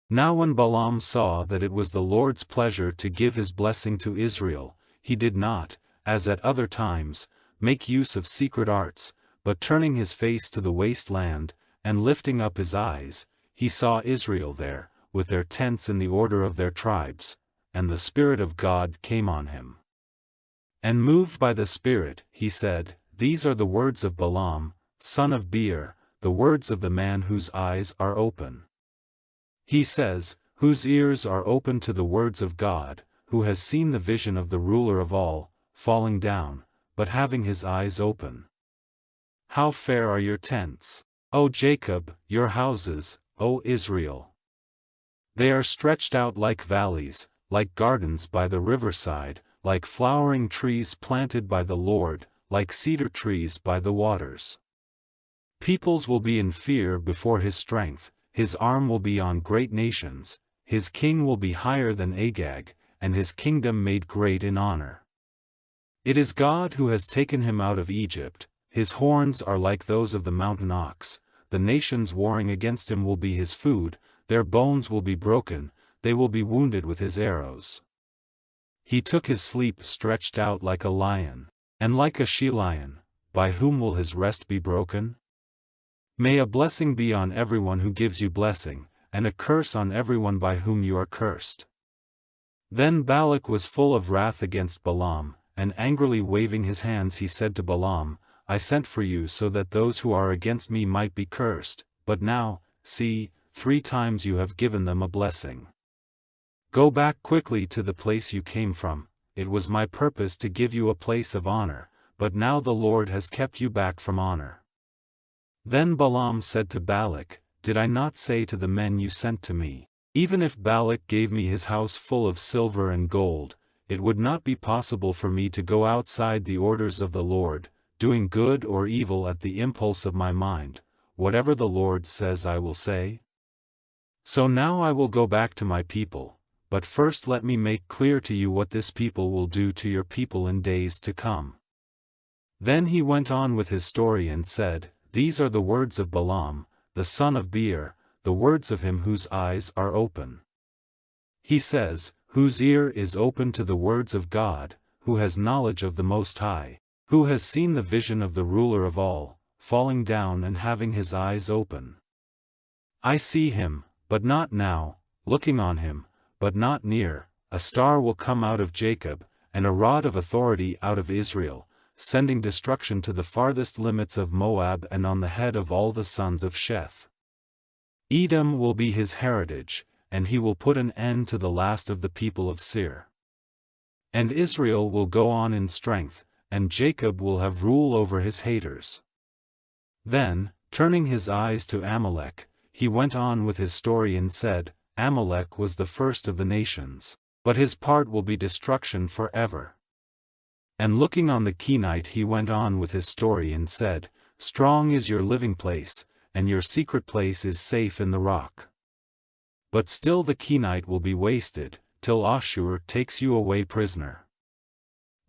Now when Balaam saw that it was the Lord's pleasure to give his blessing to Israel, he did not, as at other times, make use of secret arts, but turning his face to the waste land, and lifting up his eyes, he saw Israel there, with their tents in the order of their tribes, and the Spirit of God came on him. And moved by the Spirit, he said, These are the words of Balaam, son of Beor, the words of the man whose eyes are open. He says, whose ears are open to the words of God, who has seen the vision of the ruler of all, falling down, but having his eyes open. How fair are your tents, O Jacob, your houses, O Israel! They are stretched out like valleys, like gardens by the riverside, like flowering trees planted by the Lord, like cedar trees by the waters. Peoples will be in fear before his strength, his arm will be on great nations, his king will be higher than Agag, and his kingdom made great in honor. It is God who has taken him out of Egypt, his horns are like those of the mountain ox, the nations warring against him will be his food, their bones will be broken, they will be wounded with his arrows. He took his sleep stretched out like a lion, and like a she-lion, by whom will his rest be broken? May a blessing be on everyone who gives you blessing, and a curse on everyone by whom you are cursed. Then Balak was full of wrath against Balaam, and angrily waving his hands he said to Balaam, I sent for you so that those who are against me might be cursed, but now, see, 3 times you have given them a blessing. Go back quickly to the place you came from, it was my purpose to give you a place of honor, but now the Lord has kept you back from honor. Then Balaam said to Balak, Did I not say to the men you sent to me, even if Balak gave me his house full of silver and gold, it would not be possible for me to go outside the orders of the Lord, doing good or evil at the impulse of my mind, whatever the Lord says I will say? So now I will go back to my people, but first let me make clear to you what this people will do to your people in days to come. Then he went on with his story and said, These are the words of Balaam, the son of Beor, the words of him whose eyes are open. He says, whose ear is open to the words of God, who has knowledge of the Most High, who has seen the vision of the ruler of all, falling down and having his eyes open. I see him, but not now, looking on him, but not near, a star will come out of Jacob, and a rod of authority out of Israel, sending destruction to the farthest limits of Moab and on the head of all the sons of Sheth. Edom will be his heritage, and he will put an end to the last of the people of Seir. And Israel will go on in strength, and Jacob will have rule over his haters. Then, turning his eyes to Amalek, he went on with his story and said, Amalek was the first of the nations, but his part will be destruction forever. And looking on the Kenite he went on with his story and said, Strong is your living place, and your secret place is safe in the rock. But still the Kenite will be wasted, till Ashur takes you away prisoner.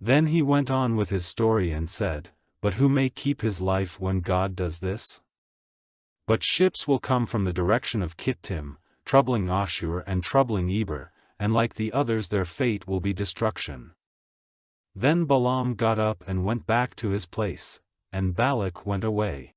Then he went on with his story and said, But who may keep his life when God does this? But ships will come from the direction of Kittim, troubling Ashur and troubling Eber, and like the others their fate will be destruction. Then Balaam got up and went back to his place, and Balak went away.